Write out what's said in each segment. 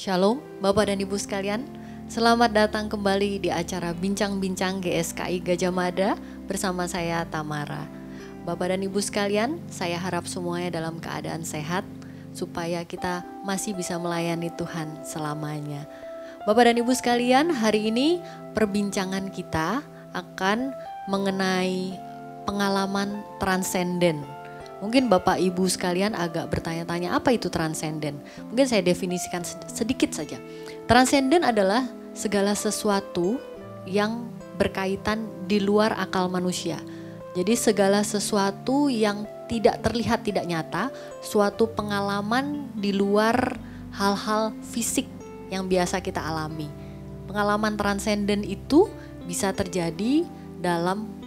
Shalom, Bapak dan Ibu sekalian. Selamat datang kembali di acara Bincang-Bincang GSKI Gajah Mada bersama saya Tamara. Bapak dan Ibu sekalian, saya harap semuanya dalam keadaan sehat supaya kita masih bisa melayani Tuhan selamanya. Bapak dan Ibu sekalian, hari ini perbincangan kita akan mengenai pengalaman transenden. Mungkin Bapak Ibu sekalian agak bertanya-tanya apa itu transenden. Mungkin saya definisikan sedikit saja. Transenden adalah segala sesuatu yang berkaitan di luar akal manusia. Jadi segala sesuatu yang tidak terlihat, tidak nyata, suatu pengalaman di luar hal-hal fisik yang biasa kita alami. Pengalaman transenden itu bisa terjadi dalam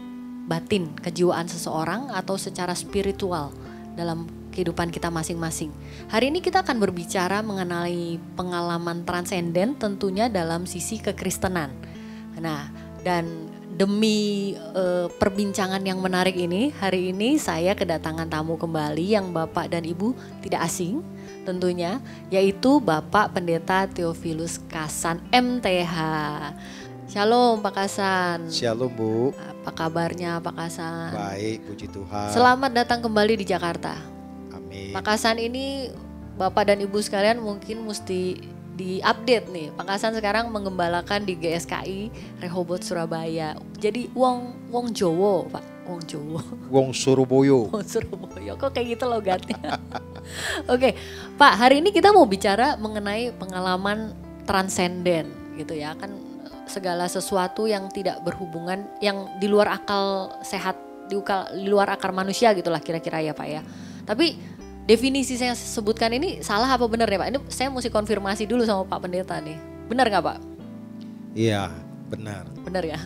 batin, kejiwaan seseorang atau secara spiritual dalam kehidupan kita masing-masing. Hari ini kita akan berbicara mengenai pengalaman transenden tentunya dalam sisi kekristenan. Nah, dan demi perbincangan yang menarik ini, hari ini saya kedatangan tamu kembali yang Bapak dan Ibu tidak asing tentunya, yaitu Bapak Pendeta Theophilus Kasan MTH. Shalom Pak Kasan. Shalom Bu. Apa kabarnya Pak Kasan? Baik, puji Tuhan. Selamat datang kembali di Jakarta. Amin. Pak Kasan ini Bapak dan Ibu sekalian mungkin mesti diupdate nih. Pak Kasan sekarang mengembalakan di GSKI Rehoboth Surabaya. Jadi wong Jowo Pak, wong Jowo. Wong Surabaya. Wong Surabaya, kok kayak gitu logatnya. Oke, Pak, hari ini kita mau bicara mengenai pengalaman transenden gitu ya. Kan segala sesuatu yang tidak berhubungan, yang di luar akal sehat, di luar akar manusia gitulah kira-kira ya Pak ya. Tapi definisi saya sebutkan ini salah apa benar ya Pak? Ini saya mesti konfirmasi dulu sama Pak Pendeta nih. Benar nggak Pak? Iya, benar. Benar ya.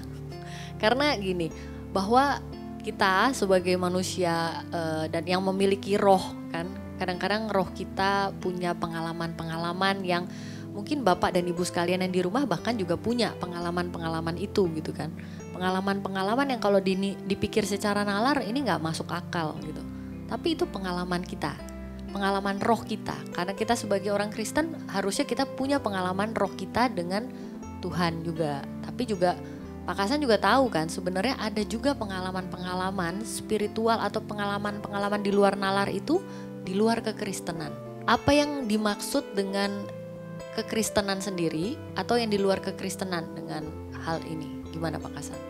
Karena gini, bahwa kita sebagai manusia dan yang memiliki roh kan, kadang-kadang roh kita punya pengalaman-pengalaman yang mungkin Bapak dan Ibu sekalian yang di rumah bahkan juga punya pengalaman-pengalaman itu gitu kan. Pengalaman-pengalaman yang kalau dipikir secara nalar ini gak masuk akal gitu. Tapi itu pengalaman kita, pengalaman roh kita. Karena kita sebagai orang Kristen harusnya kita punya pengalaman roh kita dengan Tuhan juga. Tapi juga Pak Kasan juga tahu kan sebenarnya ada juga pengalaman-pengalaman spiritual atau pengalaman-pengalaman di luar nalar itu di luar kekristenan. Apa yang dimaksud dengan kekristenan sendiri atau yang di luar kekristenan dengan hal ini? Gimana Pak Kasan?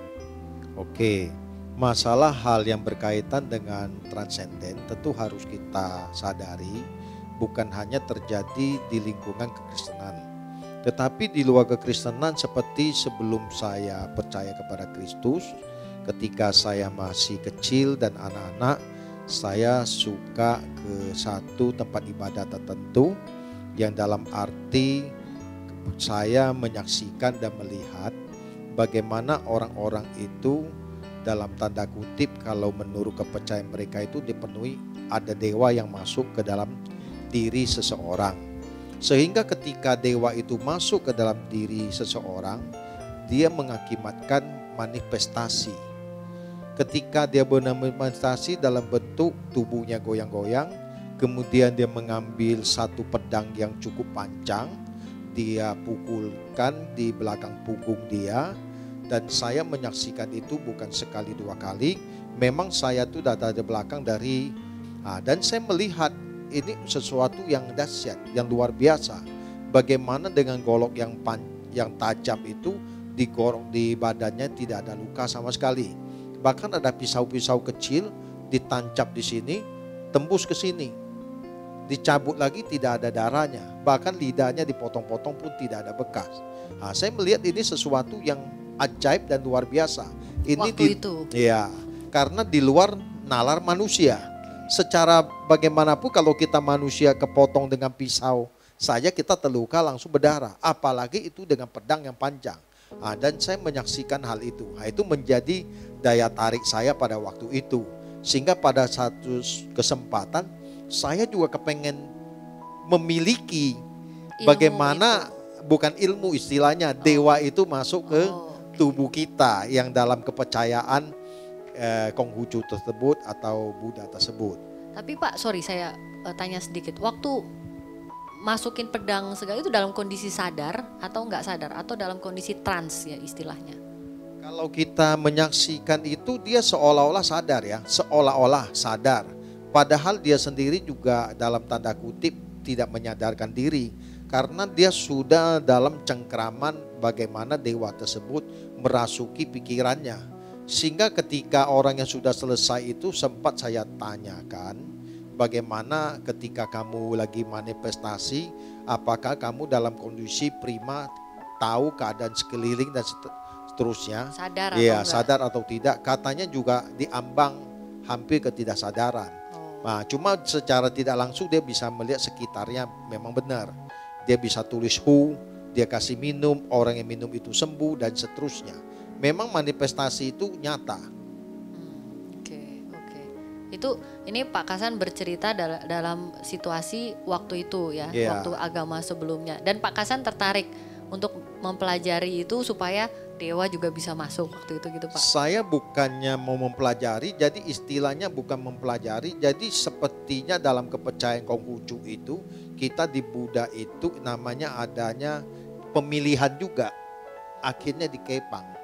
Oke, masalah hal yang berkaitan dengan transenden tentu harus kita sadari bukan hanya terjadi di lingkungan kekristenan. Tetapi di luar kekristenan seperti sebelum saya percaya kepada Kristus, ketika saya masih kecil dan anak-anak, saya suka ke satu tempat ibadah tertentu yang dalam arti saya menyaksikan dan melihat bagaimana orang-orang itu dalam tanda kutip kalau menurut kepercayaan mereka itu dipenuhi ada dewa yang masuk ke dalam diri seseorang. Sehingga ketika dewa itu masuk ke dalam diri seseorang, dia mengakibatkan manifestasi. Ketika dia bermanifestasi dalam bentuk tubuhnya goyang-goyang, kemudian dia mengambil satu pedang yang cukup panjang, dia pukulkan di belakang punggung dia, dan saya menyaksikan itu bukan sekali dua kali. Memang saya tuh datang di belakang dan saya melihat ini sesuatu yang dahsyat, yang luar biasa. Bagaimana dengan golok yang tajam itu digorok di badannya tidak ada luka sama sekali. Bahkan ada pisau-pisau kecil ditancap di sini, tembus ke sini. Dicabut lagi tidak ada darahnya, bahkan lidahnya dipotong-potong pun tidak ada bekas. Nah, saya melihat ini sesuatu yang ajaib dan luar biasa. Ini waktu itu. Ya, karena di luar nalar manusia. Secara bagaimanapun kalau kita manusia kepotong dengan pisau saja kita terluka langsung berdarah, apalagi itu dengan pedang yang panjang. Nah, dan saya menyaksikan hal itu. Nah, itu menjadi daya tarik saya pada waktu itu. Sehingga pada satu kesempatan saya juga kepengen memiliki bagaimana bukan ilmu istilahnya dewa itu masuk ke tubuh kita yang dalam kepercayaan Konghucu tersebut atau Buddha tersebut. Tapi Pak, sorry saya tanya sedikit. Waktu masukin pedang segala itu dalam kondisi sadar atau nggak sadar atau dalam kondisi trans ya istilahnya? Kalau kita menyaksikan itu dia seolah-olah sadar ya, seolah-olah sadar. Padahal dia sendiri juga dalam tanda kutip tidak menyadarkan diri. Karena dia sudah dalam cengkraman bagaimana dewa tersebut merasuki pikirannya. Sehingga ketika orang yang sudah selesai itu sempat saya tanyakan, bagaimana ketika kamu lagi manifestasi, apakah kamu dalam kondisi prima, tahu keadaan sekeliling dan seterusnya, Sadar atau ya enggak? sadar atau tidak, katanya juga diambang hampir ketidaksadaran. Nah, cuma secara tidak langsung dia bisa melihat sekitarnya memang benar. Dia bisa tulis who, dia kasih minum, orang yang minum itu sembuh dan seterusnya. Memang manifestasi itu nyata. Oke. Itu ini Pak Kasan bercerita dalam situasi waktu itu ya, Iya. waktu agama sebelumnya. Dan Pak Kasan tertarik untuk mempelajari itu supaya dewa juga bisa masuk waktu itu gitu Pak. Saya bukannya mau mempelajari, jadi istilahnya bukan mempelajari, jadi sepertinya dalam kepercayaan Konghucu itu, kita di Buddha itu namanya adanya pemilihan juga, akhirnya dikepang,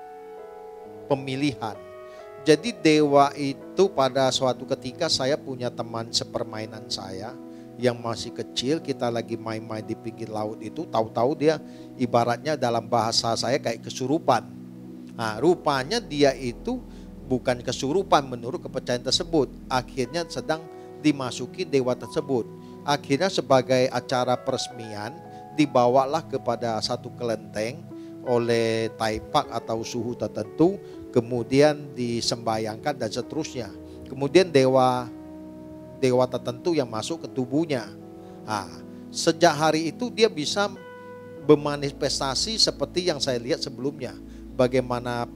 pemilihan. Jadi dewa itu pada suatu ketika saya punya teman sepermainan saya, yang masih kecil, kita lagi main-main di pinggir laut itu, tahu-tahu dia ibaratnya dalam bahasa saya kayak kesurupan. Nah, rupanya dia itu bukan kesurupan menurut kepercayaan tersebut. Akhirnya sedang dimasuki dewa tersebut. Akhirnya sebagai acara peresmian dibawalah kepada satu kelenteng oleh taipak atau suhu tertentu, kemudian disembayangkan dan seterusnya. Kemudian dewa tertentu yang masuk ke tubuhnya. Nah, sejak hari itu dia bisa bermanifestasi seperti yang saya lihat sebelumnya. Bagaimana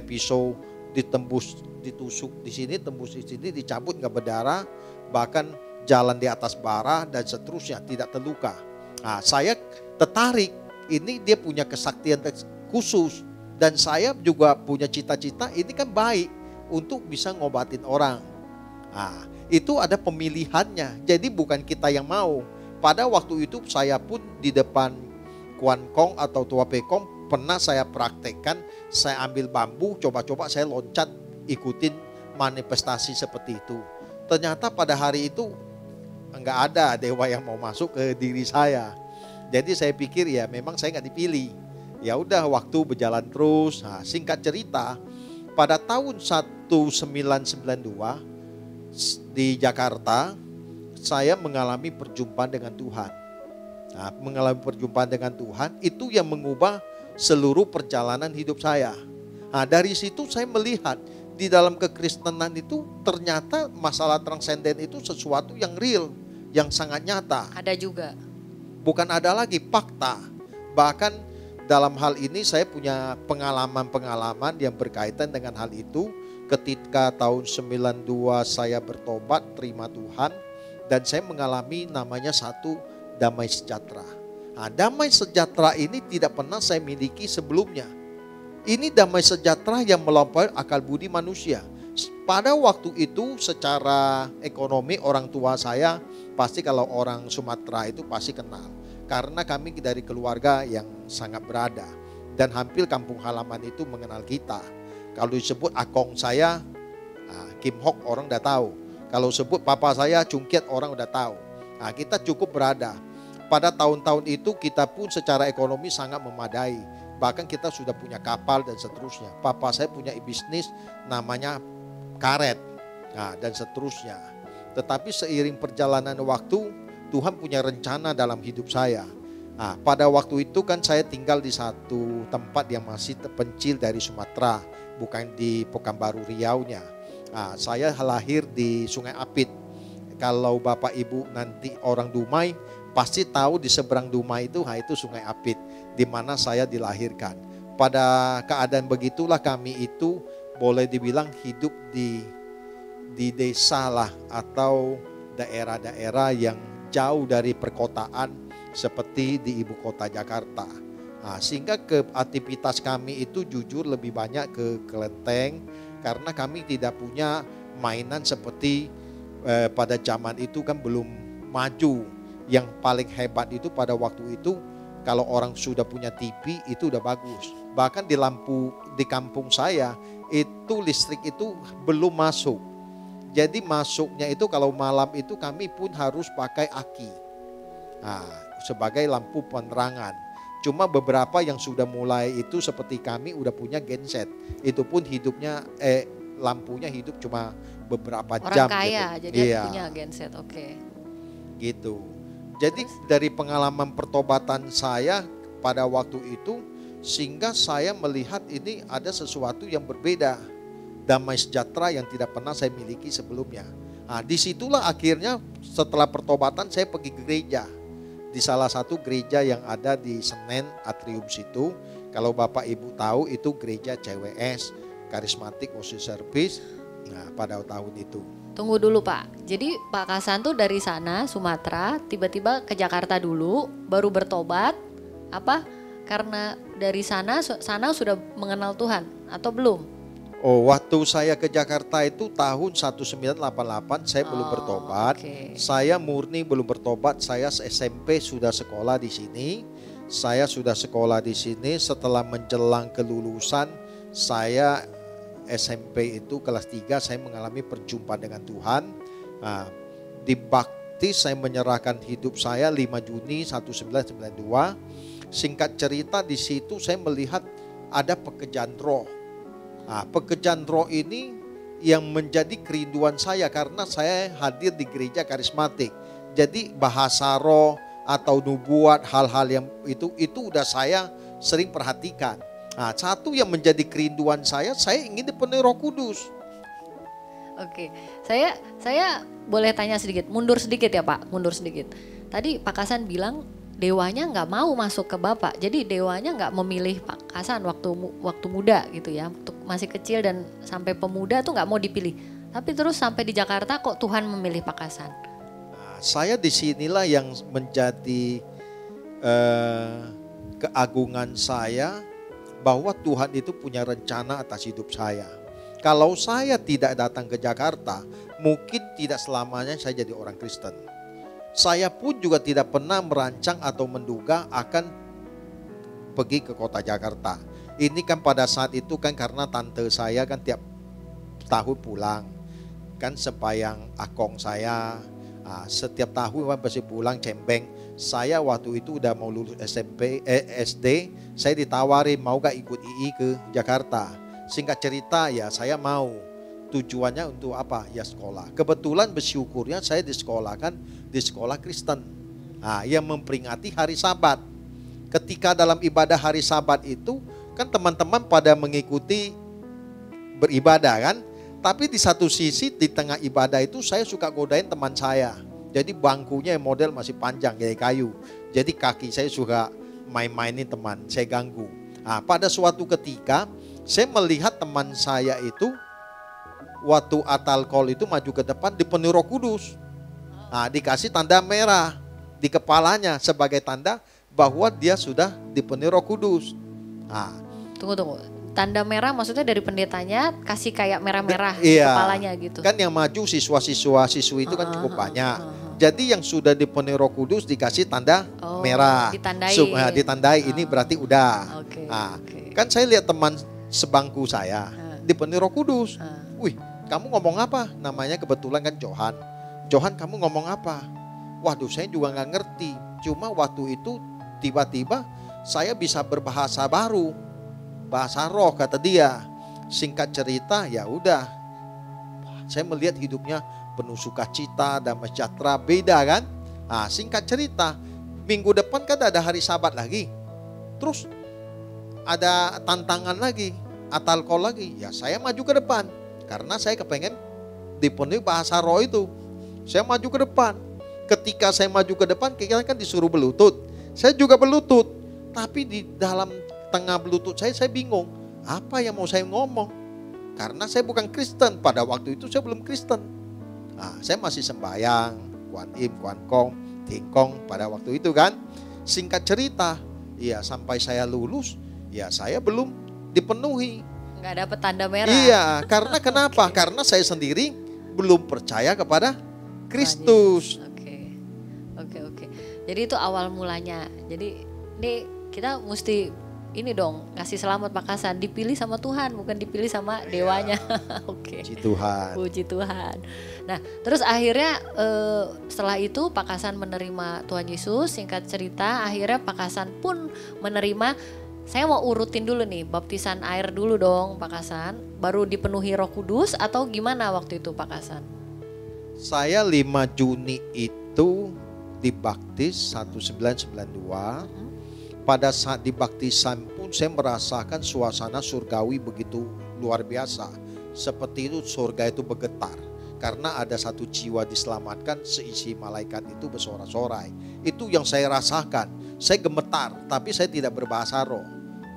pisau ditembus, ditusuk di sini, tembus di sini, dicabut nggak berdarah, bahkan jalan di atas bara dan seterusnya, tidak terluka. Nah, saya tertarik, ini dia punya kesaktian khusus dan saya juga punya cita-cita ini kan baik untuk bisa ngobatin orang. Nah, itu ada pemilihannya. Jadi bukan kita yang mau. Pada waktu itu saya pun di depan Kuan Kong atau Tua Pekong pernah saya praktekkan. Saya ambil bambu, coba-coba saya loncat ikutin manifestasi seperti itu. Ternyata pada hari itu enggak ada dewa yang mau masuk ke diri saya. Jadi saya pikir ya memang saya enggak dipilih. Ya udah, waktu berjalan terus. Nah, singkat cerita, pada tahun 1992 di Jakarta, saya mengalami perjumpaan dengan Tuhan. Nah, mengalami perjumpaan dengan Tuhan itu yang mengubah seluruh perjalanan hidup saya. Nah, dari situ saya melihat di dalam kekristenan itu ternyata masalah transenden itu sesuatu yang real, yang sangat nyata. Ada juga. Bukan ada lagi fakta. Bahkan dalam hal ini saya punya pengalaman-pengalaman yang berkaitan dengan hal itu. Ketika tahun 92 saya bertobat, terima Tuhan, dan saya mengalami namanya satu damai sejahtera. Nah, damai sejahtera ini tidak pernah saya miliki sebelumnya. Ini damai sejahtera yang melampaui akal budi manusia. Pada waktu itu secara ekonomi orang tua saya pasti, kalau orang Sumatera itu pasti kenal. Karena kami dari keluarga yang sangat berada dan hampir kampung halaman itu mengenal kita. Kalau disebut akong saya, Kim Hok, orang udah tahu. Kalau sebut papa saya, Cungkiat, orang udah tahu. Nah, kita cukup berada. Pada tahun-tahun itu kita pun secara ekonomi sangat memadai. Bahkan kita sudah punya kapal dan seterusnya. Papa saya punya bisnis namanya karet, nah, dan seterusnya. Tetapi seiring perjalanan waktu, Tuhan punya rencana dalam hidup saya. Nah, pada waktu itu kan saya tinggal di satu tempat yang masih terpencil dari Sumatera, bukan di Pekanbaru Riau-nya. Nah, saya lahir di Sungai Apit. Kalau Bapak Ibu nanti orang Dumai pasti tahu di seberang Dumai itu, itu Sungai Apit, di mana saya dilahirkan. Pada keadaan begitulah kami itu boleh dibilang hidup di desa lah, atau daerah-daerah yang jauh dari perkotaan seperti di ibu kota Jakarta. Nah, sehingga aktivitas kami itu jujur lebih banyak ke kelenteng, karena kami tidak punya mainan seperti pada zaman itu kan belum maju. Yang paling hebat itu pada waktu itu, kalau orang sudah punya TV itu udah bagus. Bahkan di lampu di kampung saya itu listrik itu belum masuk. Jadi masuknya itu kalau malam itu kami pun harus pakai aki. Nah, sebagai lampu penerangan. Cuma beberapa yang sudah mulai itu seperti kami udah punya genset. Itu pun hidupnya lampunya hidup cuma beberapa jam. Orang kaya gitu. jadi punya genset, oke. Gitu. Jadi dari pengalaman pertobatan saya pada waktu itu, sehingga saya melihat ini ada sesuatu yang berbeda. Damai sejahtera yang tidak pernah saya miliki sebelumnya. Nah, disitulah akhirnya setelah pertobatan saya pergi ke gereja. Di salah satu gereja yang ada di Senen Atrium situ. Kalau Bapak Ibu tahu itu gereja CWS, Charismatic Worship Service. Nah, pada tahun itu. Tunggu dulu Pak, jadi Pak Kasan tuh dari sana Sumatera tiba-tiba ke Jakarta dulu baru bertobat, apa karena dari sana sudah mengenal Tuhan atau belum? Oh, waktu saya ke Jakarta itu tahun 1988 saya belum bertobat. Okay. Saya murni belum bertobat. Saya SMP sudah sekolah di sini. Saya sudah sekolah di sini. Setelah menjelang kelulusan, saya SMP itu kelas 3 saya mengalami perjumpaan dengan Tuhan. Nah, di baptis saya menyerahkan hidup saya 5 Juni 1992. Singkat cerita di situ saya melihat ada pekerjaan roh. Nah, pekerjaan roh ini yang menjadi kerinduan saya karena saya hadir di gereja karismatik. Jadi bahasa roh atau nubuat, hal-hal yang itu udah saya sering perhatikan. Nah, satu yang menjadi kerinduan saya ingin dipenuhi Roh Kudus. Oke, saya boleh tanya sedikit, mundur sedikit ya Pak, mundur sedikit. Tadi Pak Kasan bilang dewanya nggak mau masuk ke Bapak, jadi dewanya nggak memilih Pak Kasan waktu muda gitu ya, waktu masih kecil dan sampai pemuda tuh nggak mau dipilih. Tapi terus sampai di Jakarta kok Tuhan memilih Pak Kasan? Nah, saya disinilah yang menjadi keagungan saya bahwa Tuhan itu punya rencana atas hidup saya. Kalau saya tidak datang ke Jakarta, mungkin tidak selamanya saya jadi orang Kristen. Saya pun juga tidak pernah merancang atau menduga akan pergi ke kota Jakarta. Ini kan pada saat itu kan karena tante saya kan tiap tahun pulang. Kan sembayang akong saya, setiap tahun pasti pulang cembeng. Saya waktu itu udah mau lulus SD, saya ditawari mau gak ikut II ke Jakarta. Singkat cerita ya saya mau. Tujuannya untuk apa? Ya sekolah. Kebetulan bersyukurnya saya disekolahkan di sekolah Kristen. Nah, yang memperingati hari Sabat. Ketika dalam ibadah hari Sabat itu kan teman-teman pada mengikuti beribadah kan. Tapi di satu sisi di tengah ibadah itu saya suka godain teman saya. Jadi bangkunya model masih panjang kayak kayu. Jadi kaki saya suka main-mainin teman, saya ganggu. Nah, pada suatu ketika saya melihat teman saya itu waktu atalkol itu maju ke depan dipenuhi Roh Kudus. Nah, dikasih tanda merah di kepalanya sebagai tanda bahwa dia sudah dipenuhi Roh Kudus. Nah, tunggu. Tanda merah maksudnya dari pendetanya kasih kayak merah-merah iya, kepalanya gitu. Kan yang maju siswi itu kan cukup banyak. Jadi yang sudah dipenuhi Roh Kudus dikasih tanda merah. Ditandai ini berarti udah. Kan saya lihat teman sebangku saya dipenuhi Roh Kudus. Wih, kamu ngomong apa? Namanya kebetulan kan Johan. Johan, kamu ngomong apa? Waduh, saya juga nggak ngerti. Cuma waktu itu tiba-tiba saya bisa berbahasa baru. Bahasa roh kata dia. Singkat cerita ya udah. Saya melihat hidupnya penuh sukacita, damai sejahtera, beda kan? Nah, singkat cerita, minggu depan kan ada hari Sabat lagi. Terus ada tantangan lagi, atalkol lagi. Ya saya maju ke depan. Karena saya kepengen dipenuhi bahasa roh itu. Saya maju ke depan. Ketika saya maju ke depan, kita kan disuruh berlutut. Saya juga berlutut. Tapi di dalam tengah berlutut saya bingung. Apa yang mau saya ngomong? Karena saya bukan Kristen. Pada waktu itu saya belum Kristen. Nah, saya masih sembahyang. Kuan Im, Kuan Kong, Tingkong pada waktu itu kan. Singkat cerita, ya sampai saya lulus, ya saya belum dipenuhi. Nggak dapat tanda merah. Iya, karena kenapa? Karena saya sendiri belum percaya kepada Kristus. Oke. Jadi itu awal mulanya. Jadi ini kita mesti ini dong, ngasih selamat Pak Kasan, dipilih sama Tuhan, bukan dipilih sama dewanya. Oke. Puji Tuhan. Puji Tuhan. Nah, terus akhirnya setelah itu Pak Kasan menerima Tuhan Yesus. Singkat cerita, akhirnya Pak Kasan pun menerima. Saya mau urutin dulu nih, baptisan air dulu dong Pak Kasan, baru dipenuhi Roh Kudus atau gimana waktu itu Pak Kasan? Saya 5 Juni itu dibaptis 1992. Pada saat dibaptisan pun saya merasakan suasana surgawi begitu luar biasa. Seperti itu surga itu bergetar. Karena ada satu jiwa diselamatkan, seisi malaikat itu bersorak-sorai. Itu yang saya rasakan. Saya gemetar, tapi saya tidak berbahasa roh.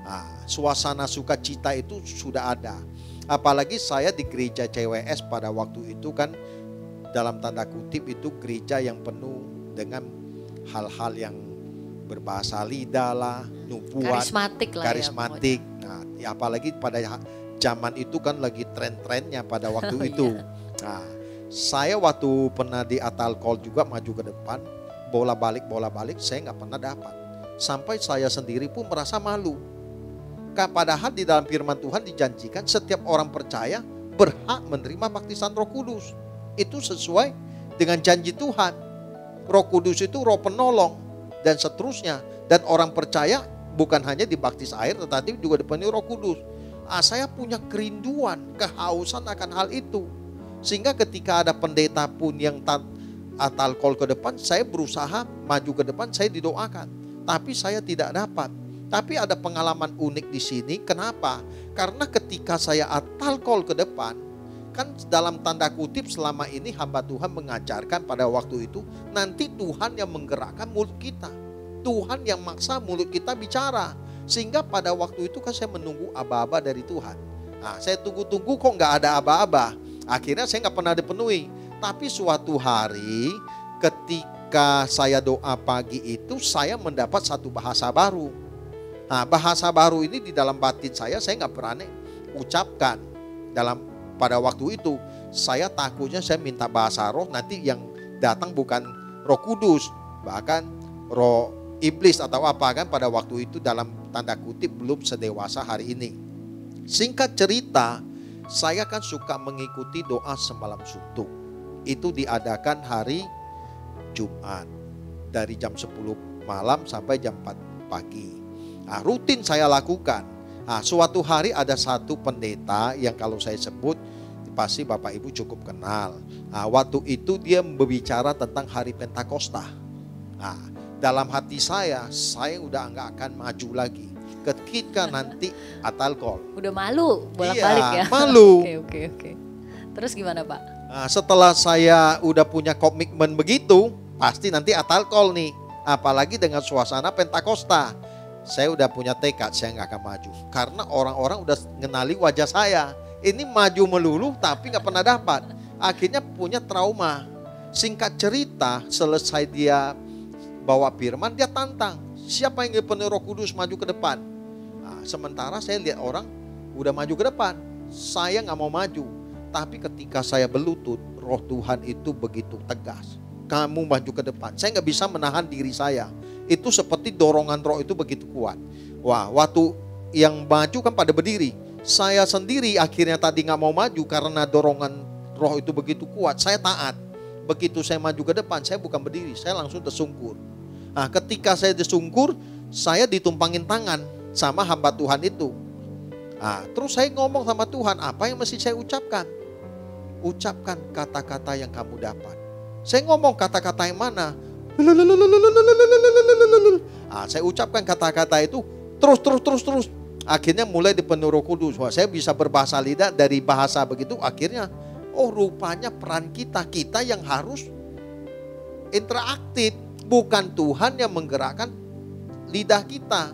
Nah, suasana sukacita itu sudah ada. Apalagi saya di gereja CWS pada waktu itu kan, dalam tanda kutip itu gereja yang penuh dengan hal-hal yang berbahasa lidah lah, nubuat, karismatik lah karismatik. Ya, nah, ya apalagi pada zaman itu kan lagi tren-trennya pada waktu itu. Iya. Nah, saya waktu pernah di Atalkol juga maju ke depan, bola balik, saya nggak pernah dapat. Sampai saya sendiri pun merasa malu. Padahal di dalam firman Tuhan dijanjikan setiap orang percaya berhak menerima baptisan Roh Kudus. Itu sesuai dengan janji Tuhan. Roh Kudus itu roh penolong dan seterusnya. Dan orang percaya bukan hanya dibaptis air tetapi juga dipenuhi Roh Kudus. Saya punya kerinduan, kehausan akan hal itu. Sehingga ketika ada pendeta pun yang Atalkol ke depan, saya berusaha maju ke depan, saya didoakan. Tapi saya tidak dapat. Tapi ada pengalaman unik di sini. Kenapa? Karena ketika saya Atalkol ke depan, kan dalam tanda kutip selama ini hamba Tuhan mengajarkan pada waktu itu, nanti Tuhan yang menggerakkan mulut kita. Tuhan yang maksa mulut kita bicara. Sehingga pada waktu itu kan saya menunggu aba-aba dari Tuhan. Nah, saya tunggu-tunggu kok nggak ada aba-aba. Akhirnya saya nggak pernah dipenuhi. Tapi suatu hari ketika saya doa pagi itu, saya mendapat satu bahasa baru. Nah, bahasa baru ini di dalam batin saya nggak berani ucapkan. Pada waktu itu saya takutnya saya minta bahasa roh, nanti yang datang bukan Roh Kudus, bahkan roh iblis atau apa kan pada waktu itu dalam tanda kutip belum sedewasa hari ini. Singkat cerita, saya kan suka mengikuti doa semalam suntuk. Itu diadakan hari Jumat dari jam 10 malam sampai jam 4 pagi. Nah, rutin saya lakukan. Nah, suatu hari ada satu pendeta yang kalau saya sebut pasti Bapak Ibu cukup kenal. Nah, waktu itu dia berbicara tentang hari Pentakosta. Nah, dalam hati saya udah nggak akan maju lagi ketika nanti Atalkol. Udah malu bolak-balik ya. Malu. Oke. Terus gimana Pak? Nah, setelah saya udah punya komitmen begitu, pasti nanti Atalkol nih. Apalagi dengan suasana Pentakosta. Saya udah punya tekad, saya nggak akan maju. Karena orang-orang udah ngenali wajah saya. Ini maju melulu tapi nggak pernah dapat. Akhirnya punya trauma. Singkat cerita, selesai dia bawa firman, dia tantang. Siapa yang dipenuhi Roh Kudus maju ke depan? Nah, sementara saya lihat orang udah maju ke depan. Saya nggak mau maju. Tapi ketika saya berlutut, Roh Tuhan itu begitu tegas. Kamu maju ke depan. Saya nggak bisa menahan diri saya. Itu seperti dorongan roh itu begitu kuat. Wah, waktu yang maju kan pada berdiri. Saya sendiri akhirnya tadi nggak mau maju karena dorongan roh itu begitu kuat. Saya taat. Begitu saya maju ke depan, saya bukan berdiri, saya langsung tersungkur. Nah, ketika saya tersungkur, saya ditumpangin tangan sama hamba Tuhan itu. Nah, terus saya ngomong sama Tuhan, apa yang mesti saya ucapkan? Ucapkan kata-kata yang kamu dapat. Saya ngomong kata-kata yang mana? Nah, saya ucapkan kata-kata itu terus. Akhirnya mulai dipenuhi Roh Kudus. Wah, saya bisa berbahasa lidah dari bahasa begitu. Akhirnya, oh rupanya peran kita yang harus interaktif. Bukan Tuhan yang menggerakkan lidah kita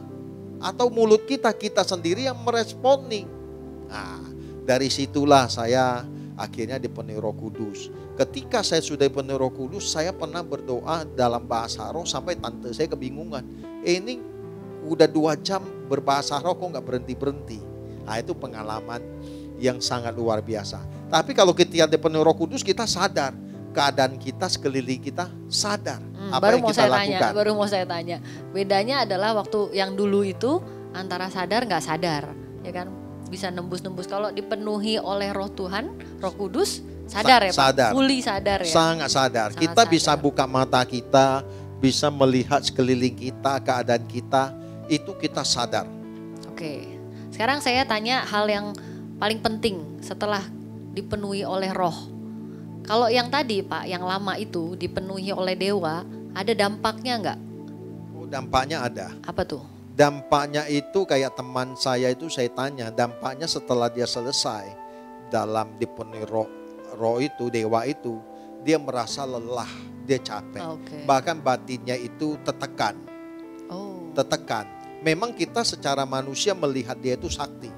atau mulut kita sendiri yang meresponi. Nah, dari situlah saya akhirnya dipenuhi Roh Kudus. Ketika saya sudah dipenuhi Roh Kudus, saya pernah berdoa dalam bahasa roh sampai tante saya kebingungan. Ini udah 2 jam berbahasa roh kok nggak berhenti. Nah, itu pengalaman yang sangat luar biasa. Tapi kalau kita dipenuhi Roh Kudus, kita sadar keadaan kita sekeliling kita sadar apa baru yang mau kita saya lakukan. tanya, baru mau saya tanya. Bedanya adalah waktu yang dulu itu antara sadar nggak sadar, ya kan? Bisa nembus-nembus. Kalau dipenuhi oleh Roh Tuhan, Roh Kudus, sadar ya Pak? Sadar. Fully sadar ya? Sangat sadar. Sangat Kita sadar. bisa buka mata kita, bisa melihat sekeliling kita, keadaan kita, itu kita sadar. Oke. Sekarang saya tanya hal yang paling penting setelah dipenuhi oleh Roh. Kalau yang tadi Pak, yang lama itu dipenuhi oleh dewa, ada dampaknya nggak? Oh, dampaknya ada. Apa tuh? Dampaknya itu kayak teman saya itu saya tanya, dampaknya setelah dia selesai dalam dipenuhi roh itu, dewa itu, dia merasa lelah, dia capek. Oke. Bahkan batinnya itu tertekan. Oh. Tertekan. Memang kita secara manusia melihat dia itu sakti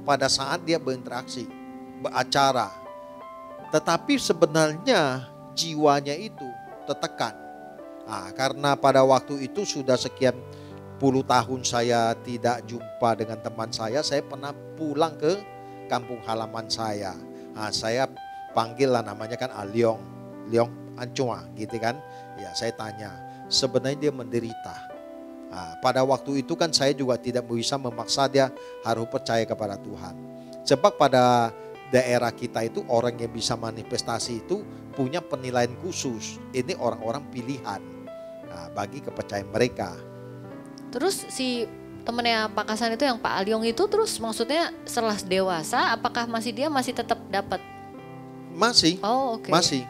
pada saat dia berinteraksi, beracara. Tetapi sebenarnya jiwanya itu tertekan. Nah, karena pada waktu itu sudah sekian puluh tahun saya tidak jumpa dengan teman saya pernah pulang ke kampung halaman saya. Nah, saya panggil lah namanya kan Leong Ancua gitu kan. Ya, saya tanya, sebenarnya dia menderita. Nah, pada waktu itu kan saya juga tidak bisa memaksa dia harus percaya kepada Tuhan. Sebab pada daerah kita itu orang yang bisa manifestasi itu punya penilaian khusus. Ini orang-orang pilihan bagi kepercayaan mereka. Terus si temennya Pak Kasan itu yang Pak Aliong itu terus maksudnya setelah dewasa apakah dia masih tetap dapat? Masih. Oh, oke. Masih.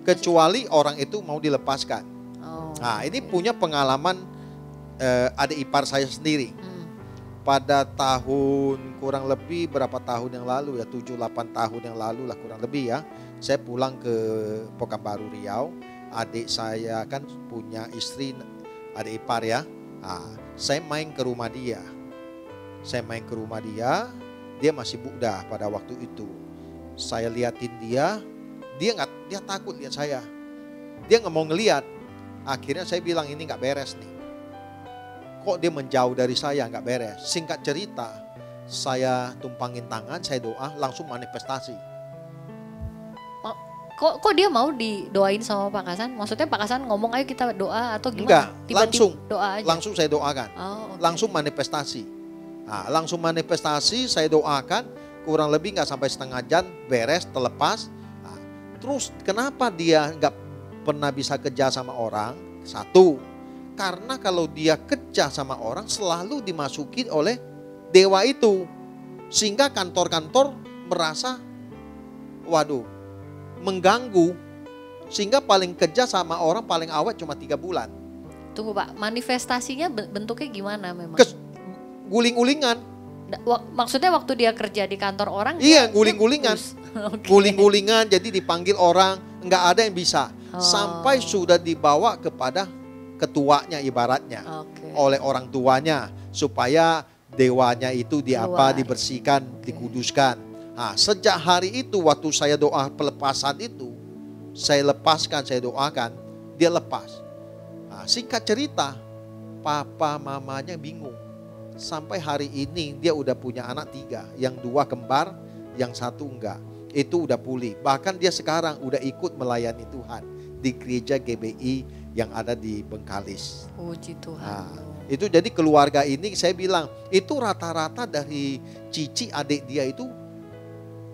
Kecuali orang itu mau dilepaskan. Oh, Nah, ini punya pengalaman adik ipar saya sendiri. Pada tahun kurang lebih berapa tahun yang lalu ya, 7-8 tahun yang lalu lah kurang lebih ya. Saya pulang ke Pekanbaru Riau, adik saya kan punya istri, adik ipar ya. Nah, saya main ke rumah dia. Dia masih muda pada waktu itu. Saya liatin dia takut lihat saya. Dia nggak mau ngeliat. Akhirnya saya bilang ini nggak beres nih. Kok dia menjauh dari saya, nggak beres. Singkat cerita, saya tumpangin tangan, saya doa, langsung manifestasi. Kok dia mau didoain sama Pak Kasan? Maksudnya Pak Kasan ngomong ayo kita doa atau gimana? Enggak, Tiba-tiba langsung. Doa aja? Langsung saya doakan. Oh, okay. Langsung manifestasi. Nah, langsung manifestasi, saya doakan, kurang lebih nggak sampai setengah jam, beres, terlepas. Nah, terus kenapa dia nggak pernah bisa kerja sama orang? Satu, karena kalau dia kerja sama orang selalu dimasuki oleh dewa itu. Sehingga kantor-kantor merasa, waduh, mengganggu. Sehingga paling kerja sama orang paling awet cuma 3 bulan. Tunggu Pak, manifestasinya bentuknya gimana memang? Guling-gulingan. Maksudnya waktu dia kerja di kantor orang? Iya, guling-gulingan. Okay. Guling-gulingan, jadi dipanggil orang, nggak ada yang bisa. Oh. Sampai sudah dibawa kepada ketuanya ibaratnya. Okay. Oleh orang tuanya. Supaya dewanya itu dibersihkan, Okay. dikuduskan. Nah, sejak hari itu waktu saya doa pelepasan itu, saya lepaskan, saya doakan, dia lepas. Nah, singkat cerita, papa mamanya bingung. Sampai hari ini dia udah punya anak 3, yang 2 kembar, yang 1 enggak. Itu udah pulih. Bahkan dia sekarang udah ikut melayani Tuhan di gereja GBI yang ada di Bengkalis. Puji Tuhan. Nah, itu jadi keluarga ini saya bilang, itu rata-rata dari cici adik dia itu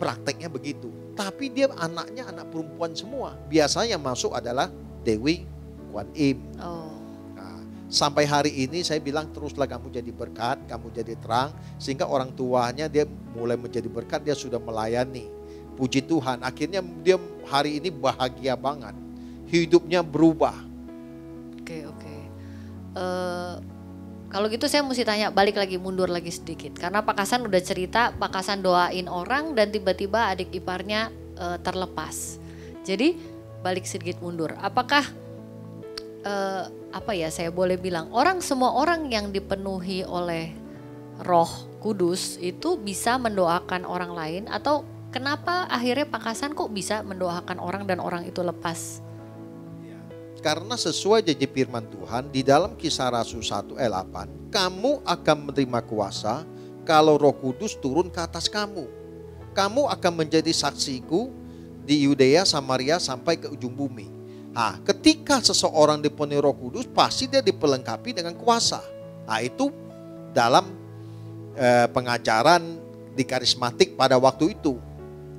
prakteknya begitu. Tapi dia anaknya anak perempuan semua. Biasanya masuk adalah Dewi Kwan Im. Oh. Nah, sampai hari ini saya bilang teruslah kamu jadi berkat, kamu jadi terang. Sehingga orang tuanya dia mulai menjadi berkat, dia sudah melayani. Puji Tuhan, akhirnya dia hari ini bahagia banget. Hidupnya berubah. Oke. Kalau gitu saya mesti tanya balik lagi, mundur lagi sedikit. Karena Pak Kasan udah cerita, Pak Kasan doain orang dan tiba-tiba adik iparnya terlepas. Jadi balik sedikit mundur. Apakah saya boleh bilang semua orang yang dipenuhi oleh Roh Kudus itu bisa mendoakan orang lain, atau kenapa akhirnya Pak Kasan kok bisa mendoakan orang dan orang itu lepas? Karena sesuai janji firman Tuhan di dalam Kisah Rasul 1 ayat 8, kamu akan menerima kuasa kalau Roh Kudus turun ke atas kamu. Kamu akan menjadi saksiku di Yudea, Samaria sampai ke ujung bumi. Nah, ketika seseorang dipenuhi Roh Kudus, pasti dia dipelengkapi dengan kuasa. Nah, itu dalam pengajaran di karismatik pada waktu itu.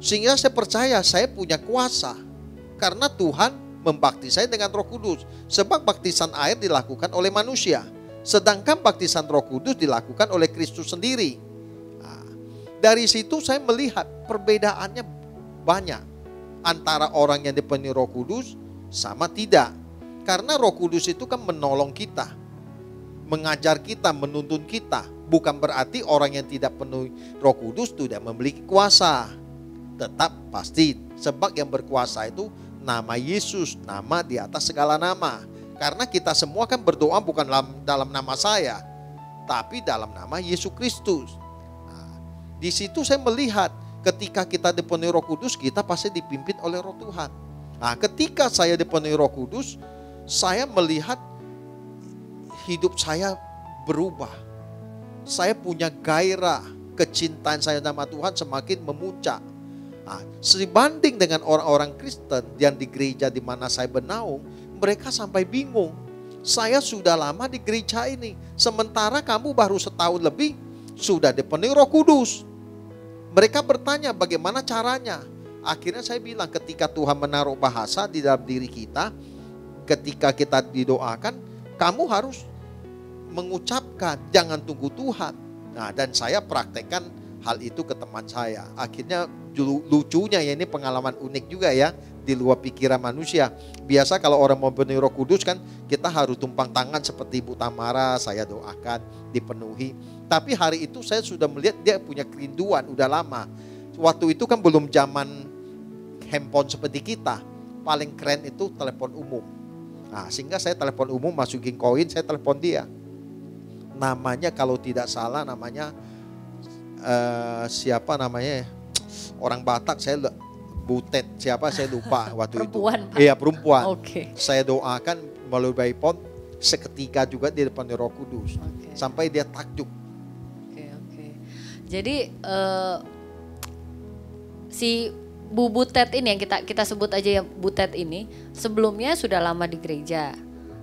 Sehingga saya percaya saya punya kuasa. Karena Tuhan membaptis saya dengan Roh Kudus. Sebab baptisan air dilakukan oleh manusia. Sedangkan baptisan Roh Kudus dilakukan oleh Kristus sendiri. Nah, dari situ saya melihat perbedaannya banyak antara orang yang dipenuhi Roh Kudus sama tidak. Karena Roh Kudus itu kan menolong kita, mengajar kita, menuntun kita. Bukan berarti orang yang tidak penuh Roh Kudus tidak memiliki kuasa. Tetap pasti, sebab yang berkuasa itu nama Yesus, nama di atas segala nama. Karena kita semua kan berdoa bukan dalam nama saya, tapi dalam nama Yesus Kristus. Nah, di situ saya melihat ketika kita dipenuhi Roh Kudus, kita pasti dipimpin oleh Roh Tuhan. Nah, ketika saya dipenuhi Roh Kudus, saya melihat hidup saya berubah. Saya punya gairah, kecintaan saya sama Tuhan semakin memuncak. Nah, sebanding dengan orang-orang Kristen yang di gereja di mana saya bernaung, mereka sampai bingung. Saya sudah lama di gereja ini, sementara kamu baru setahun lebih sudah dipenuhi Roh Kudus. Mereka bertanya bagaimana caranya. Akhirnya saya bilang ketika Tuhan menaruh bahasa di dalam diri kita, ketika kita didoakan, kamu harus mengucapkan, jangan tunggu Tuhan. Nah, dan saya praktekkan hal itu ke teman saya. Akhirnya lucunya ya, ini pengalaman unik juga ya, di luar pikiran manusia. Biasa kalau orang mau penuhi Roh Kudus kan kita harus tumpang tangan seperti Ibu Tamara, saya doakan dipenuhi. Tapi hari itu saya sudah melihat dia punya kerinduan udah lama. Waktu itu kan belum zaman handphone seperti kita. Paling keren itu telepon umum. Nah, sehingga saya telepon umum, masukin koin, saya telepon dia. Namanya kalau tidak salah namanya siapa namanya? Orang Batak, saya Butet siapa saya lupa waktu perempuan, itu. Pak. Iya, perempuan. Okay. Saya doakan melalui by phone, seketika juga di depan Roh Kudus. Okay. Sampai dia takjub. Oke. Jadi si Bu Butet ini yang kita sebut aja ya Butet ini, sebelumnya sudah lama di gereja.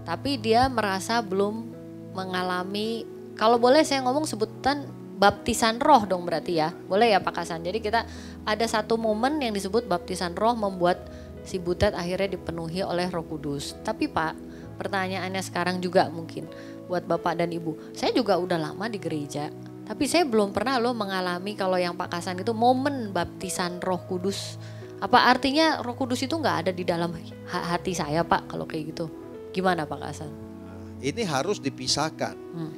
Tapi dia merasa belum mengalami, kalau boleh saya ngomong sebutan baptisan roh dong berarti ya. Boleh ya Pak Kasan. Jadi kita ada satu momen yang disebut baptisan roh membuat si Butet akhirnya dipenuhi oleh Roh Kudus. Tapi Pak, pertanyaannya sekarang juga mungkin buat Bapak dan Ibu. Saya juga udah lama di gereja, tapi saya belum pernah loh mengalami kalau yang Pak Kasan itu momen baptisan Roh Kudus. Apa artinya Roh Kudus itu nggak ada di dalam hati saya Pak kalau kayak gitu? Gimana Pak Kasan? Ini harus dipisahkan.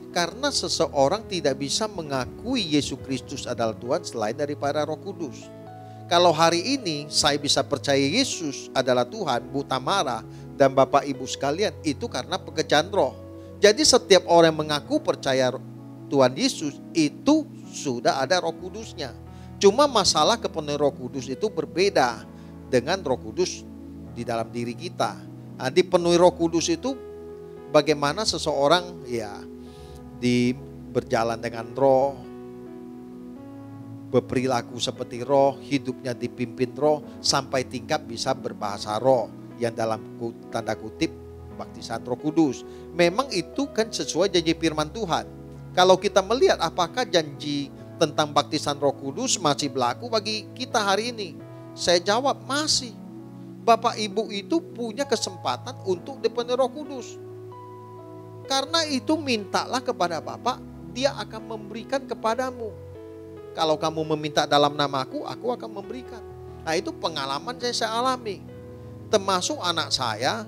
Karena seseorang tidak bisa mengakui Yesus Kristus adalah Tuhan selain daripada Roh Kudus. Kalau hari ini saya bisa percaya Yesus adalah Tuhan, Bu Tamara dan Bapak Ibu sekalian, itu karena pekerjaan roh. Jadi setiap orang yang mengaku percaya Tuhan Yesus itu sudah ada Roh Kudusnya. Cuma masalah kepenuhan Roh Kudus itu berbeda dengan Roh Kudus di dalam diri kita. Nah, dipenuhi Roh Kudus itu bagaimana seseorang ya berjalan dengan roh, berperilaku seperti roh, hidupnya dipimpin roh, sampai tingkat bisa berbahasa roh yang dalam tanda kutip baptisan Roh Kudus. Memang itu kan sesuai janji firman Tuhan. Kalau kita melihat apakah janji tentang baptisan Roh Kudus masih berlaku bagi kita hari ini? Saya jawab masih. Bapak Ibu itu punya kesempatan untuk dipenuhi Roh Kudus. Karena itu mintalah kepada Bapak, Dia akan memberikan kepadamu. Kalau kamu meminta dalam namaku, aku akan memberikan. Nah, itu pengalaman saya alami. Termasuk anak saya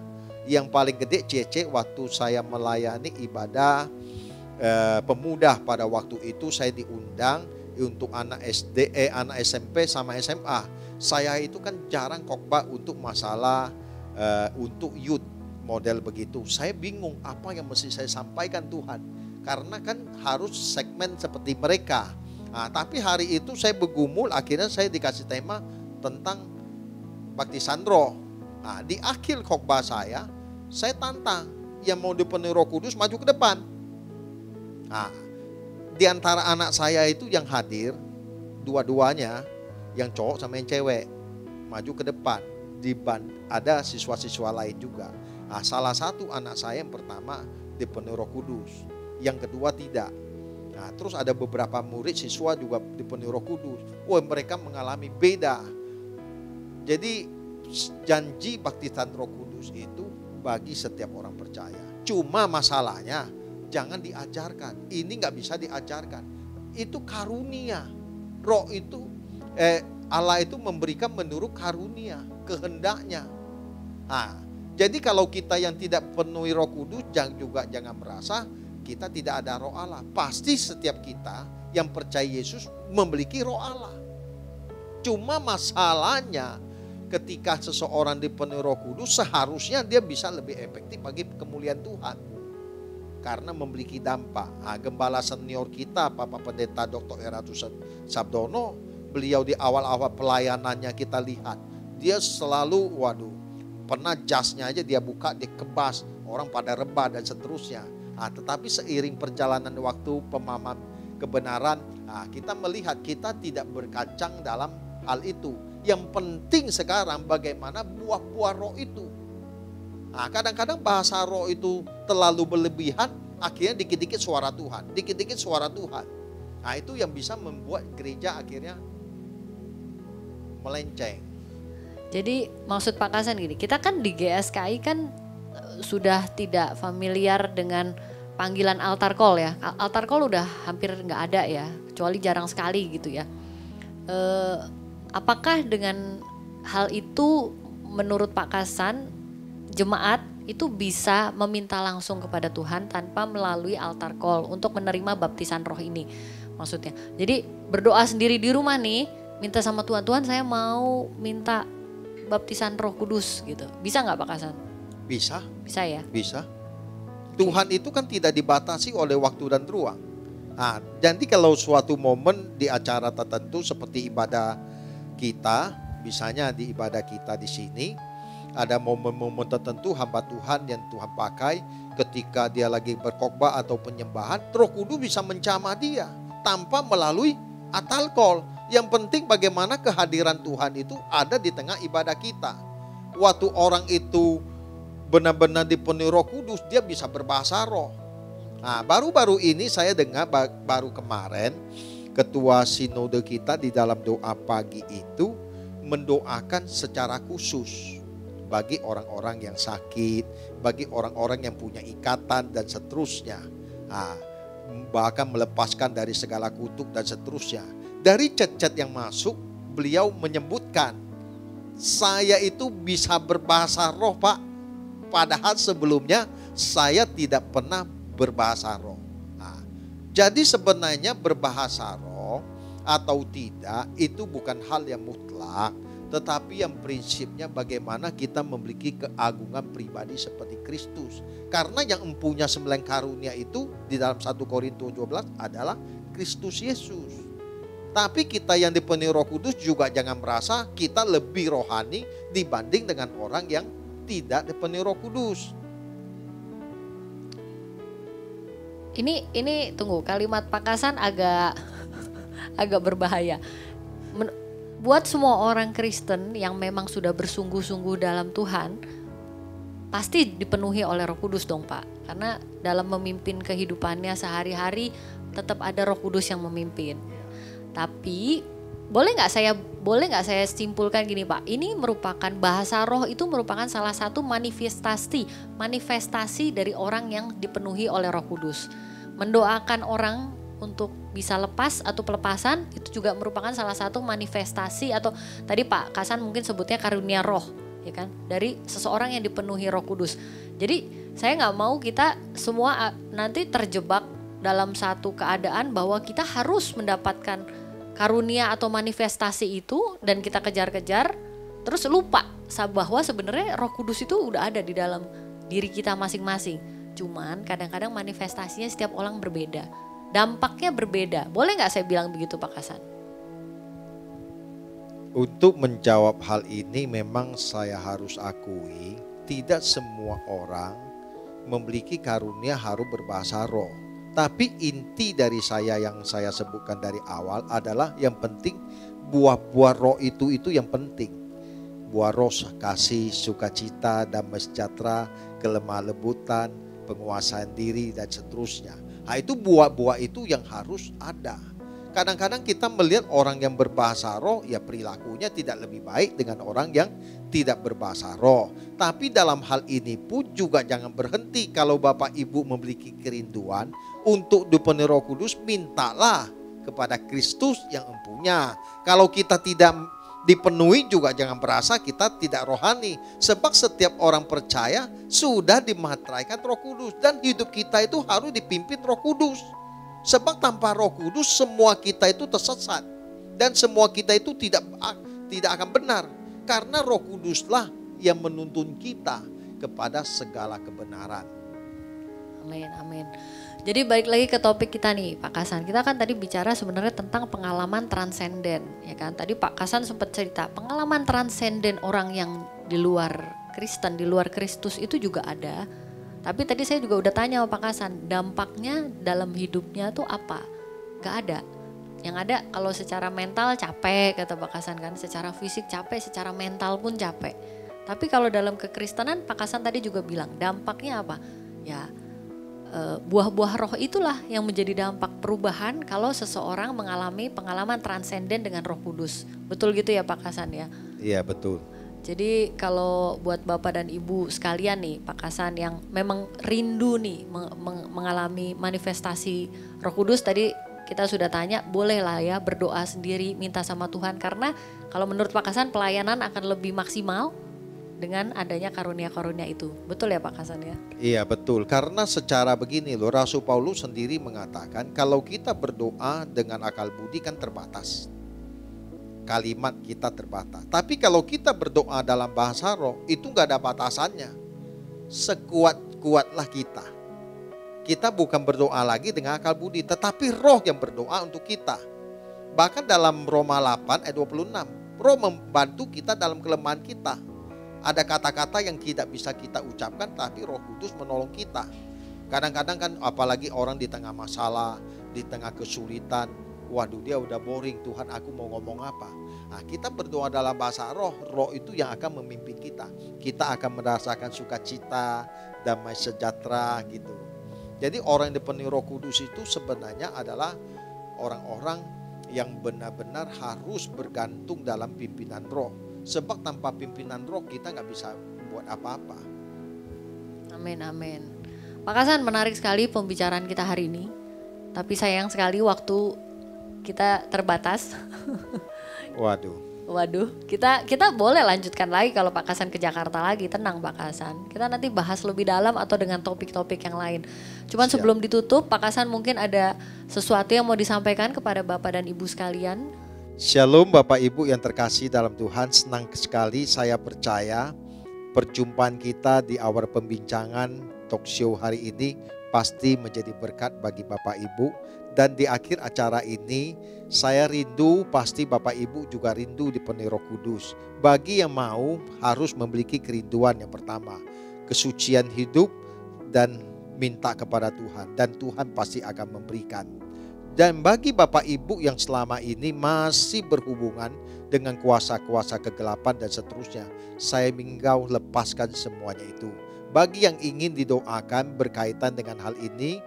yang paling gede Cece, waktu saya melayani ibadah pemuda pada waktu itu, saya diundang untuk anak SD, anak SMP sama SMA. Saya itu kan jarang khotbah untuk masalah untuk youth model begitu. Saya bingung apa yang mesti saya sampaikan Tuhan. Karena kan harus segmen seperti mereka. Nah, tapi hari itu saya bergumul, akhirnya saya dikasih tema tentang baptisan roh. Nah, di akhir khotbah saya tantang yang mau dipenuhi Roh Kudus maju ke depan. Nah, di antara anak saya itu yang hadir, dua-duanya, yang cowok sama yang cewek. maju ke depan. Ada siswa-siswa lain juga. Nah, salah satu anak saya yang pertama dipenuhi Roh Kudus, yang kedua tidak. Nah, terus ada beberapa murid siswa juga dipenuhi Roh Kudus. Wah, mereka mengalami beda. Jadi janji baptisan Roh Kudus itu bagi setiap orang percaya. Cuma masalahnya jangan diajarkan. Ini nggak bisa diajarkan. Itu karunia. Roh itu Allah itu memberikan menurut karunia, kehendaknya. Nah, jadi kalau kita yang tidak penuhi Roh Kudus jangan merasa kita tidak ada Roh Allah. Pasti setiap kita yang percaya Yesus memiliki Roh Allah. Cuma masalahnya ketika seseorang dipenuhi Roh Kudus, seharusnya dia bisa lebih efektif bagi kemuliaan Tuhan. Karena memiliki dampak. Nah, gembala senior kita, Bapak Pendeta Dr. Eratus Sabdono, beliau di awal-awal pelayanannya kita lihat, dia selalu, pernah jasnya aja dia buka, dia kebas, orang pada rebah dan seterusnya. Nah, tetapi seiring perjalanan waktu pemahaman kebenaran, kita melihat kita tidak berkacang dalam hal itu. Yang penting sekarang bagaimana buah-buah roh itu. Nah, kadang-kadang bahasa roh itu terlalu berlebihan, akhirnya dikit-dikit suara Tuhan, dikit-dikit suara Tuhan. Nah, itu yang bisa membuat gereja akhirnya melenceng. Jadi maksud Pak Kasan gini, kita kan di GSKI kan sudah tidak familiar dengan panggilan altar call ya. Altar call udah hampir nggak ada ya, kecuali jarang sekali gitu ya. Apakah dengan hal itu menurut Pak Kasan, jemaat itu bisa meminta langsung kepada Tuhan tanpa melalui altar call untuk menerima baptisan roh ini maksudnya. Jadi berdoa sendiri di rumah nih, minta sama Tuhan, Tuhan saya mau minta baptisan Roh Kudus gitu. Bisa nggak Pak Kasan? Bisa. Bisa ya? Bisa. Tuhan itu kan tidak dibatasi oleh waktu dan ruang. Nah, jadi kalau suatu momen di acara tertentu seperti ibadah kita, misalnya di ibadah kita di sini, ada momen-momen tertentu hamba Tuhan yang Tuhan pakai ketika dia lagi berkhotbah atau penyembahan, Roh Kudus bisa menjamah dia tanpa melalui altar call. Yang penting bagaimana kehadiran Tuhan itu ada di tengah ibadah kita. Waktu orang itu benar-benar dipenuhi Roh Kudus, dia bisa berbahasa roh. Nah, baru-baru ini saya dengar, baru kemarin ketua sinode kita di dalam doa pagi itu mendoakan secara khusus bagi orang-orang yang sakit, bagi orang-orang yang punya ikatan dan seterusnya. Nah, bahkan melepaskan dari segala kutuk dan seterusnya. Dari chat-chat yang masuk, beliau menyebutkan, saya itu bisa berbahasa roh Pak. Padahal sebelumnya saya tidak pernah berbahasa roh. Nah, jadi sebenarnya berbahasa roh atau tidak itu bukan hal yang mutlak. Tetapi yang prinsipnya bagaimana kita memiliki keagungan pribadi seperti Kristus. Karena yang mempunyai 9 karunia itu di dalam 1 Korintus 12 adalah Kristus Yesus. Tapi kita yang dipenuhi Roh Kudus juga jangan merasa kita lebih rohani dibanding dengan orang yang tidak dipenuhi Roh Kudus. Ini tunggu, kalimat Pak Kasan agak berbahaya. Buat semua orang Kristen yang memang sudah bersungguh-sungguh dalam Tuhan, pasti dipenuhi oleh Roh Kudus dong Pak. Karena dalam memimpin kehidupannya sehari-hari tetap ada Roh Kudus yang memimpin. Tapi boleh nggak saya simpulkan gini Pak, ini merupakan bahasa roh itu merupakan salah satu manifestasi dari orang yang dipenuhi oleh Roh Kudus. Mendoakan orang untuk bisa lepas atau pelepasan itu juga merupakan salah satu manifestasi, atau tadi Pak Kasan mungkin sebutnya karunia roh, ya kan, dari seseorang yang dipenuhi Roh Kudus. Jadi saya nggak mau kita semua nanti terjebak dalam satu keadaan bahwa kita harus mendapatkan karunia atau manifestasi itu dan kita kejar-kejar terus lupa bahwa sebenarnya Roh Kudus itu udah ada di dalam diri kita masing-masing. Cuman kadang-kadang manifestasinya setiap orang berbeda, dampaknya berbeda. Boleh nggak saya bilang begitu Pak Kasan? Untuk menjawab hal ini memang saya harus akui tidak semua orang memiliki karunia harus berbahasa roh. Tapi inti dari saya yang saya sebutkan dari awal adalah yang penting buah-buah roh itu yang penting. buah roh kasih, sukacita, damai sejahtera, kelemah lembutan, penguasaan diri dan seterusnya. Nah, itu buah-buah itu yang harus ada. Kadang-kadang kita melihat orang yang berbahasa roh, ya perilakunya tidak lebih baik dengan orang yang tidak berbahasa roh. Tapi dalam hal ini pun juga jangan berhenti. Kalau Bapak Ibu memiliki kerinduan untuk dipenuhi Roh Kudus, mintalah kepada Kristus yang empunya. Kalau kita tidak dipenuhi juga jangan berasa kita tidak rohani. Sebab setiap orang percaya sudah dimateraikan Roh Kudus. Dan hidup kita itu harus dipimpin Roh Kudus. Sebab tanpa Roh Kudus semua kita itu tersesat. Dan semua kita itu tidak akan benar. Karena Roh Kuduslah yang menuntun kita kepada segala kebenaran. Amin, amin. Jadi balik lagi ke topik kita nih Pak Kasan. Kita kan tadi bicara sebenarnya tentang pengalaman transenden, ya kan. Tadi Pak Kasan sempat cerita pengalaman transenden orang yang di luar Kristen, di luar Kristus itu juga ada. Tapi tadi saya juga udah tanya sama Pak Kasan, dampaknya dalam hidupnya tuh apa? Gak ada. Yang ada kalau secara mental capek kata Pak Kasan kan, secara fisik capek, secara mental pun capek. Tapi kalau dalam kekristenan Pak Kasan tadi juga bilang dampaknya apa? Ya buah-buah roh itulah yang menjadi dampak perubahan kalau seseorang mengalami pengalaman transenden dengan Roh Kudus. Betul gitu ya Pak Kasan ya? Iya betul. Jadi kalau buat Bapak dan Ibu sekalian nih Pak Kasan yang memang rindu nih mengalami manifestasi Roh Kudus, tadi kita sudah tanya bolehlah ya berdoa sendiri minta sama Tuhan, karena kalau menurut Pak Kasan pelayanan akan lebih maksimal dengan adanya karunia-karunia itu. Betul ya Pak Kasan ya? Iya betul, karena secara begini loh, Rasul Paulus sendiri mengatakan kalau kita berdoa dengan akal budi kan terbatas. Kalimat kita terbatas. Tapi kalau kita berdoa dalam bahasa roh itu gak ada batasannya. Sekuat-kuatlah kita. Kita bukan berdoa lagi dengan akal budi, tetapi roh yang berdoa untuk kita. Bahkan dalam Roma 8 ayat 26, roh membantu kita dalam kelemahan kita. Ada kata-kata yang tidak bisa kita ucapkan tapi Roh Kudus menolong kita. Kadang-kadang kan apalagi orang di tengah masalah, di tengah kesulitan, waduh dia udah boring, Tuhan aku mau ngomong apa. Nah kita berdoa dalam bahasa roh, roh itu yang akan memimpin kita. Kita akan merasakan sukacita, damai sejahtera gitu. Jadi orang yang dipenuhi Roh Kudus itu sebenarnya adalah orang-orang yang benar-benar harus bergantung dalam pimpinan roh. Sebab tanpa pimpinan roh kita gak bisa buat apa-apa. Amin, amin. Pak Kasan, menarik sekali pembicaraan kita hari ini. Tapi sayang sekali waktu kita terbatas. Waduh, kita boleh lanjutkan lagi kalau Pak Kasan ke Jakarta lagi. Tenang Pak Kasan, kita nanti bahas lebih dalam atau dengan topik-topik yang lain. Cuman sebelum ditutup, Pak Kasan mungkin ada sesuatu yang mau disampaikan kepada Bapak dan Ibu sekalian. Shalom Bapak Ibu yang terkasih dalam Tuhan, senang sekali saya percaya perjumpaan kita di awal pembincangan talk show hari ini pasti menjadi berkat bagi Bapak Ibu. Dan di akhir acara ini saya rindu, pasti Bapak Ibu juga rindu dipenuhi Roh Kudus. Bagi yang mau harus memiliki kerinduan yang pertama, kesucian hidup dan minta kepada Tuhan. Dan Tuhan pasti akan memberikan. Dan bagi Bapak Ibu yang selama ini masih berhubungan dengan kuasa-kuasa kegelapan dan seterusnya, saya minggau lepaskan semuanya itu. Bagi yang ingin didoakan berkaitan dengan hal ini,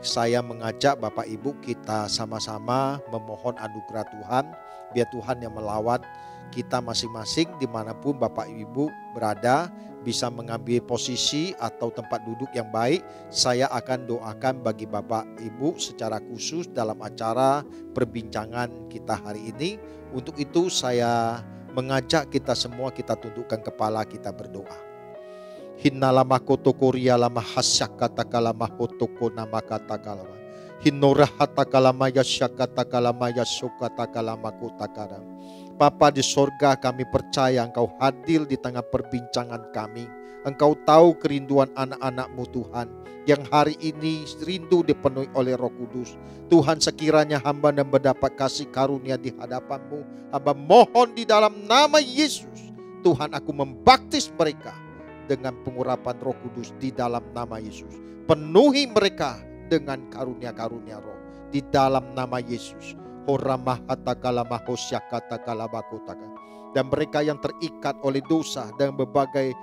saya mengajak Bapak Ibu kita sama-sama memohon anugerah Tuhan. Biar Tuhan yang melawat kita masing-masing dimanapun Bapak Ibu berada, bisa mengambil posisi atau tempat duduk yang baik. Saya akan doakan bagi Bapak Ibu secara khusus dalam acara perbincangan kita hari ini. Untuk itu saya mengajak kita semua, kita tundukkan kepala, kita berdoa. Hinnalama kotoko rialama hasyakatalama hotoko nama katakalama. Hinnorahatakalama yasyakatalama yasukatakalama kotakara. Bapa di sorga, kami percaya Engkau hadir di tengah perbincangan kami. Engkau tahu kerinduan anak-anak-Mu Tuhan, yang hari ini rindu dipenuhi oleh Roh Kudus. Tuhan, sekiranya hamba dan mendapat kasih karunia di hadapan-Mu, hamba mohon di dalam nama Yesus, Tuhan aku membaptis mereka dengan pengurapan Roh Kudus di dalam nama Yesus. Penuhi mereka dengan karunia-karunia Roh di dalam nama Yesus. Dan mereka yang terikat oleh dosa dan berbagai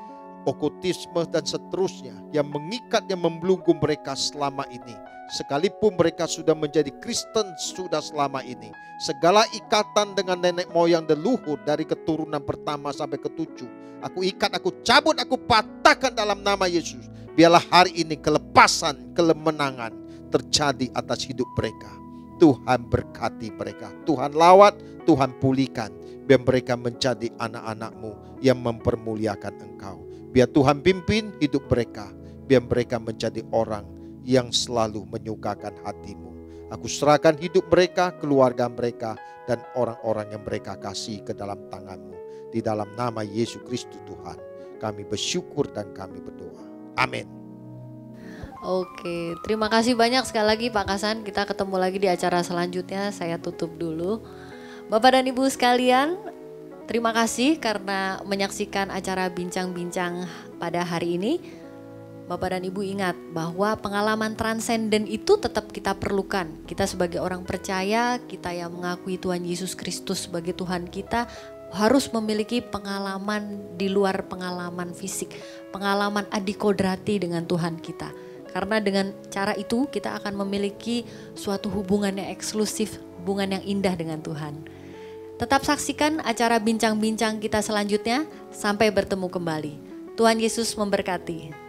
okultisme dan seterusnya yang mengikat, yang membelenggu mereka selama ini. Sekalipun mereka sudah menjadi Kristen sudah selama ini, segala ikatan dengan nenek moyang leluhur dari keturunan pertama sampai ketujuh, aku ikat, aku cabut, aku patahkan dalam nama Yesus. Biarlah hari ini kelepasan, kemenangan terjadi atas hidup mereka. Tuhan berkati mereka, Tuhan lawat, Tuhan pulihkan. Biar mereka menjadi anak-anak-Mu yang mempermuliakan Engkau. Biar Tuhan pimpin hidup mereka. Biar mereka menjadi orang yang selalu menyukakan hati-Mu. Aku serahkan hidup mereka, keluarga mereka, dan orang-orang yang mereka kasih ke dalam tangan-Mu. Di dalam nama Yesus Kristus Tuhan, kami bersyukur dan kami berdoa. Amin. Oke, terima kasih banyak sekali lagi Pak Kasan. Kita ketemu lagi di acara selanjutnya. Saya tutup dulu. Bapak dan Ibu sekalian, terima kasih karena menyaksikan acara bincang-bincang pada hari ini. Bapak dan Ibu ingat bahwa pengalaman transenden itu tetap kita perlukan. Kita sebagai orang percaya, kita yang mengakui Tuhan Yesus Kristus sebagai Tuhan kita, harus memiliki pengalaman di luar pengalaman fisik, pengalaman adikodrati dengan Tuhan kita. Karena dengan cara itu kita akan memiliki suatu hubungan yang eksklusif, hubungan yang indah dengan Tuhan. Tetap saksikan acara bincang-bincang kita selanjutnya. Sampai bertemu kembali. Tuhan Yesus memberkati.